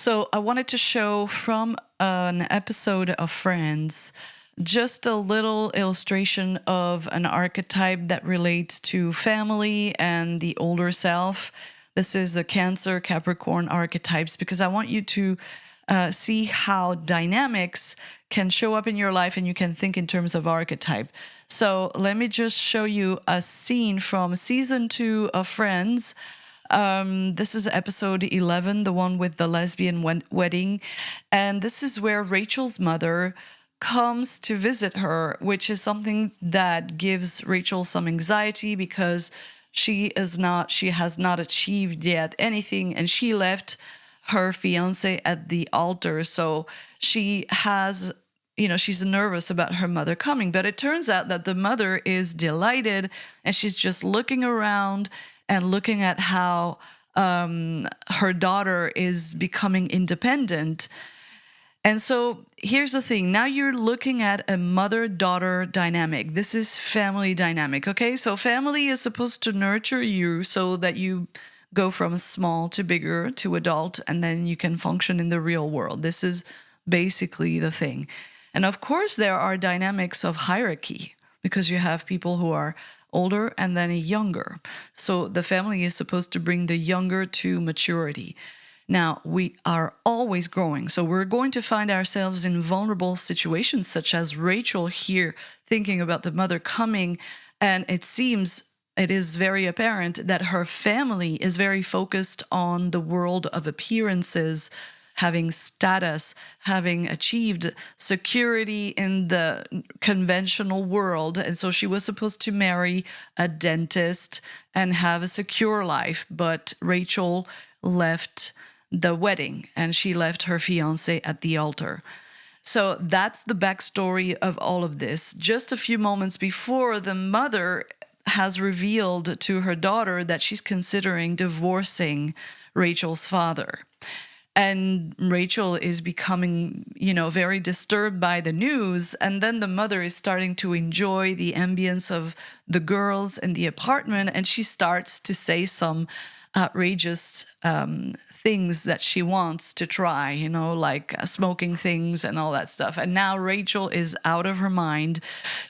So I wanted to show from an episode of Friends just a little illustration of an archetype that relates to family and the older self. This is the Cancer Capricorn archetypes because I want you to see how dynamics can show up in your life and you can think in terms of archetype. So let me just show you a scene from season 2 of Friends. This is episode 11, the one with the lesbian wedding. And this is where Rachel's mother comes to visit her, which is something that gives Rachel some anxiety because she has not achieved yet anything, and she left her fiance at the altar. So she has, she's nervous about her mother coming, but it turns out that the mother is delighted and she's just looking around and looking at how her daughter is becoming independent. And so here's the thing. Now you're looking at a mother-daughter dynamic. This is family dynamic, okay? So family is supposed to nurture you so that you go from small to bigger to adult, and then you can function in the real world. This is basically the thing. And of course, there are dynamics of hierarchy because you have people who are older and then younger. So the family is supposed to bring the younger to maturity. Now, we are always growing, so we're going to find ourselves in vulnerable situations, such as Rachel here thinking about the mother coming, and it is very apparent that her family is very focused on the world of appearances, having status, having achieved security in the conventional world. And so she was supposed to marry a dentist and have a secure life, but Rachel left the wedding and she left her fiance at the altar. So that's the backstory of all of this. Just a few moments before, the mother has revealed to her daughter that she's considering divorcing Rachel's father. And Rachel is becoming, very disturbed by the news. And then the mother is starting to enjoy the ambience of the girls in the apartment. And she starts to say some outrageous things that she wants to try, like smoking things and all that stuff. And now Rachel is out of her mind.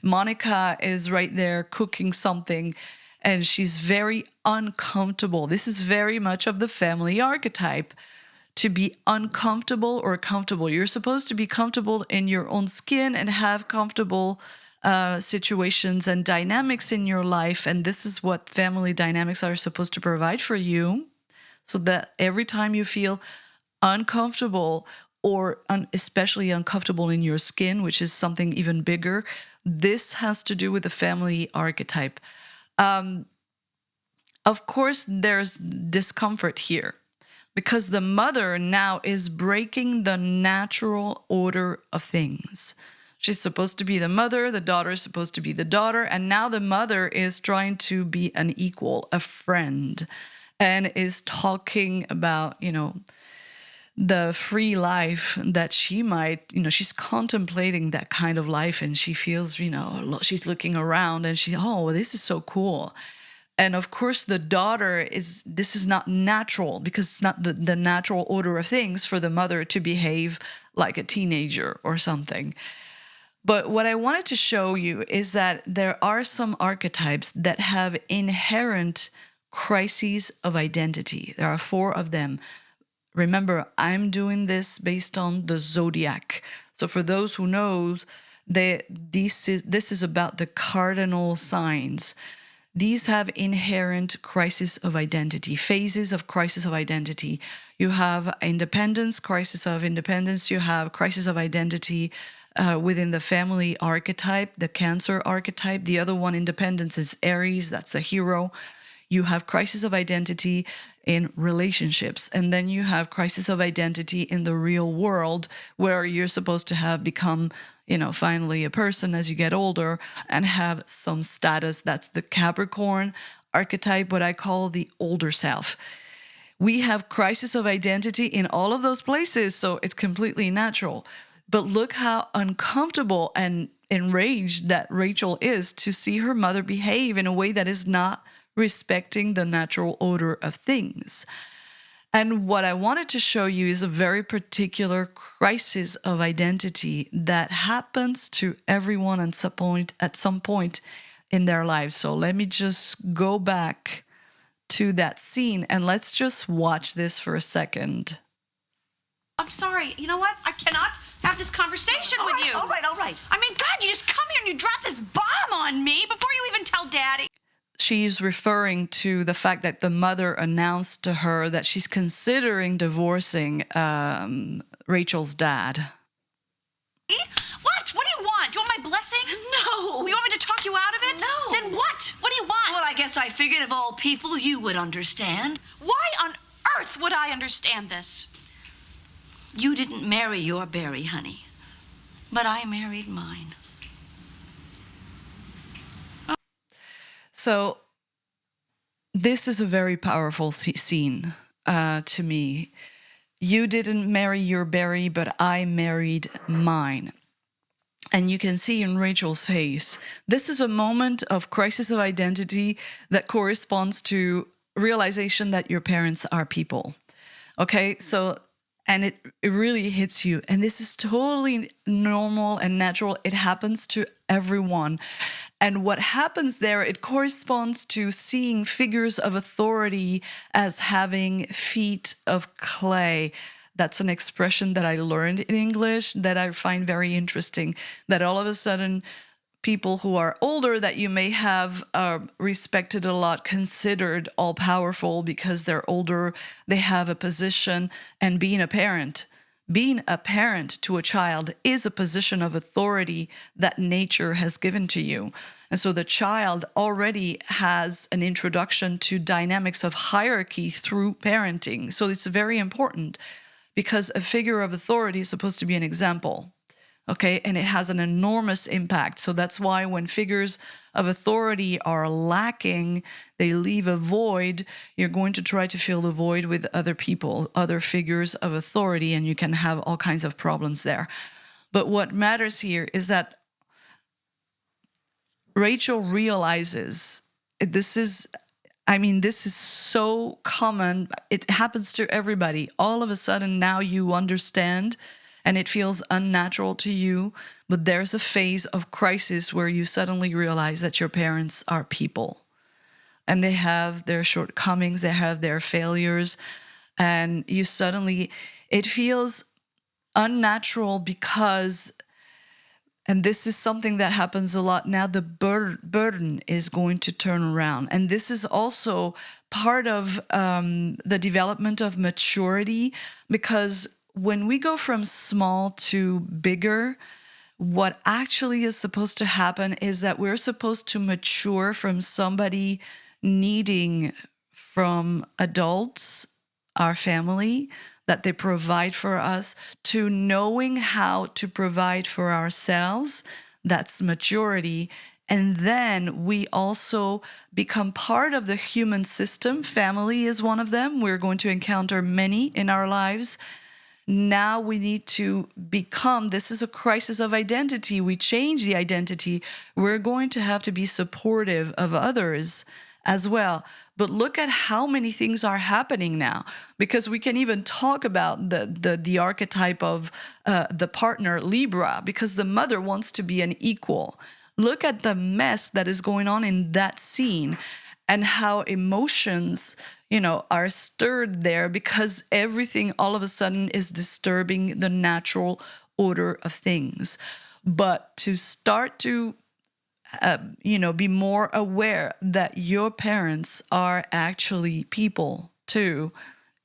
Monica is right there cooking something, and she's very uncomfortable. This is very much of the family archetype. To be uncomfortable or comfortable. You're supposed to be comfortable in your own skin and have comfortable situations and dynamics in your life. And this is what family dynamics are supposed to provide for you. So that every time you feel uncomfortable or especially uncomfortable in your skin, which is something even bigger, this has to do with the family archetype. Of course, there's discomfort here, because the mother now is breaking the natural order of things. She's supposed to be the mother, the daughter is supposed to be the daughter, and now the mother is trying to be an equal, a friend, and is talking about, the free life that she might, she's contemplating that kind of life, and she feels, she's looking around and this is so cool. And of course, the daughter this is not natural, because it's not the natural order of things for the mother to behave like a teenager or something. But what I wanted to show you is that there are some archetypes that have inherent crises of identity. There are 4 of them. Remember, I'm doing this based on the Zodiac. So for those who know, this is about the cardinal signs. These have inherent crisis of identity, phases of crisis of identity. You have independence, crisis of independence. You have crisis of identity within the family archetype, the Cancer archetype. The other one, independence, is Aries. That's a hero. You have crisis of identity in relationships. And then you have crisis of identity in the real world, where you're supposed to have become, finally a person as you get older and have some status. That's the Capricorn archetype, what I call the older self. We have crisis of identity in all of those places, so it's completely natural. But look how uncomfortable and enraged that Rachel is to see her mother behave in a way that is not respecting the natural order of things. And what I wanted to show you is a very particular crisis of identity that happens to everyone at some point in their lives. So let me just go back to that scene and let's just watch this for a second. I'm sorry. You know what? I cannot have this conversation with you. All right. I mean, God, you just come here and you drop this bomb on me before you even tell Daddy. She's referring to the fact that the mother announced to her that she's considering divorcing Rachel's dad. What? What do you want? Do you want my blessing? No. You want me to talk you out of it? No. Then what? What do you want? Well, I guess I figured of all people you would understand. Why on earth would I understand this? You didn't marry your Barry, honey. But I married mine. So this is a very powerful scene to me. You didn't marry your Barry, but I married mine. And you can see in Rachel's face, this is a moment of crisis of identity that corresponds to realization that your parents are people. Okay, so, and it really hits you. And this is totally normal and natural. It happens to everyone. And what happens there, it corresponds to seeing figures of authority as having feet of clay. That's an expression that I learned in English that I find very interesting, that all of a sudden people who are older that you may have respected a lot, considered all-powerful because they're older, they have a position, and being a parent to a child is a position of authority that nature has given to you. And so the child already has an introduction to dynamics of hierarchy through parenting. So it's very important because a figure of authority is supposed to be an example. Okay, and it has an enormous impact. So that's why when figures of authority are lacking, they leave a void. You're going to try to fill the void with other people, other figures of authority, and you can have all kinds of problems there. But what matters here is that Rachel realizes this is so common. It happens to everybody. All of a sudden now you understand and it feels unnatural to you, but there's a phase of crisis where you suddenly realize that your parents are people and they have their shortcomings, they have their failures, and it feels unnatural because, and this is something that happens a lot now, the burden is going to turn around. And this is also part of the development of maturity, because when we go from small to bigger, what actually is supposed to happen is that we're supposed to mature from somebody needing from adults, our family, that they provide for us, to knowing how to provide for ourselves. That's maturity. And then we also become part of the human system. Family is one of them. We're going to encounter many in our lives. Now we need to become, this is a crisis of identity. We change the identity. We're going to have to be supportive of others as well. But look at how many things are happening now, because we can even talk about the archetype of the partner Libra, because the mother wants to be an equal. Look at the mess that is going on in that scene and how emotions, are stirred there because everything all of a sudden is disturbing the natural order of things. But to start to be more aware that your parents are actually people too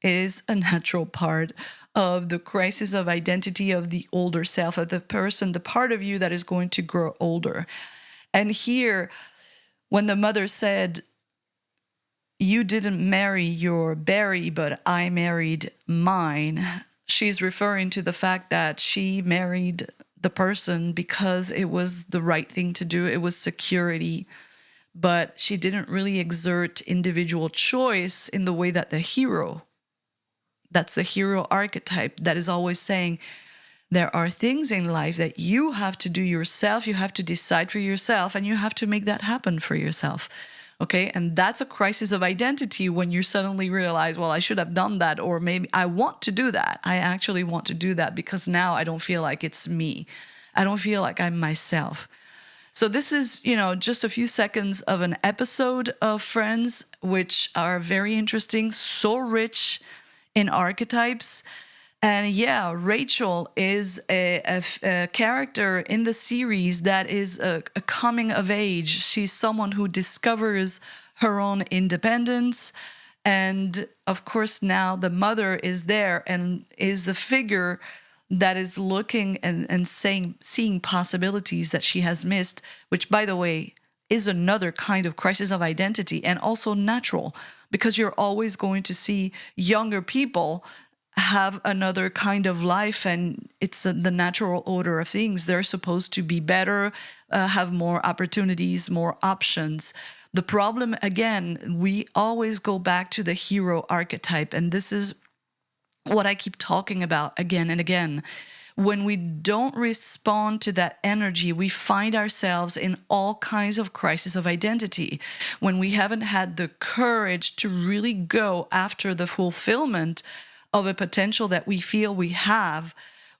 is a natural part of the crisis of identity of the older self, of the person, the part of you that is going to grow older. And here, when the mother said, "You didn't marry your Barry, but I married mine," she's referring to the fact that she married the person because it was the right thing to do. It was security. But she didn't really exert individual choice in the way that the hero, that's the hero archetype that is always saying, there are things in life that you have to do yourself. You have to decide for yourself, and you have to make that happen for yourself. Okay. And that's a crisis of identity when you suddenly realize, well, I should have done that, or maybe I want to do that. I actually want to do that because now I don't feel like it's me. I don't feel like I'm myself. So this is, just a few seconds of an episode of Friends, which are very interesting, so rich in archetypes. And yeah, Rachel is a character in the series that is a coming of age. She's someone who discovers her own independence. And of course, now the mother is there and is the figure that is looking and seeing possibilities that she has missed, which, by the way, is another kind of crisis of identity, and also natural, because you're always going to see younger people have another kind of life, and it's the natural order of things. They're supposed to be better, have more opportunities, more options. The problem, again, we always go back to the hero archetype, and this is what I keep talking about again and again. When we don't respond to that energy, we find ourselves in all kinds of crises of identity. When we haven't had the courage to really go after the fulfillment of a potential that we feel we have,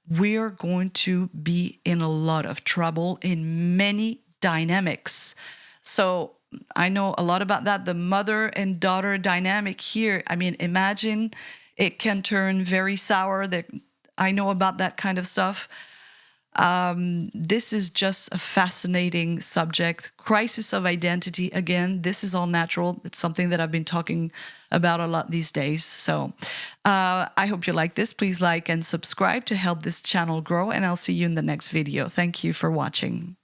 we're going to be in a lot of trouble in many dynamics. So I know a lot about that. The mother and daughter dynamic here, I mean, imagine it can turn very sour. I know about that kind of stuff. This is just a fascinating subject. Crisis of identity. Again, this is all natural. It's something that I've been talking about a lot these days. So I hope you like this. Please like and subscribe to help this channel grow, and I'll see you in the next video. Thank you for watching.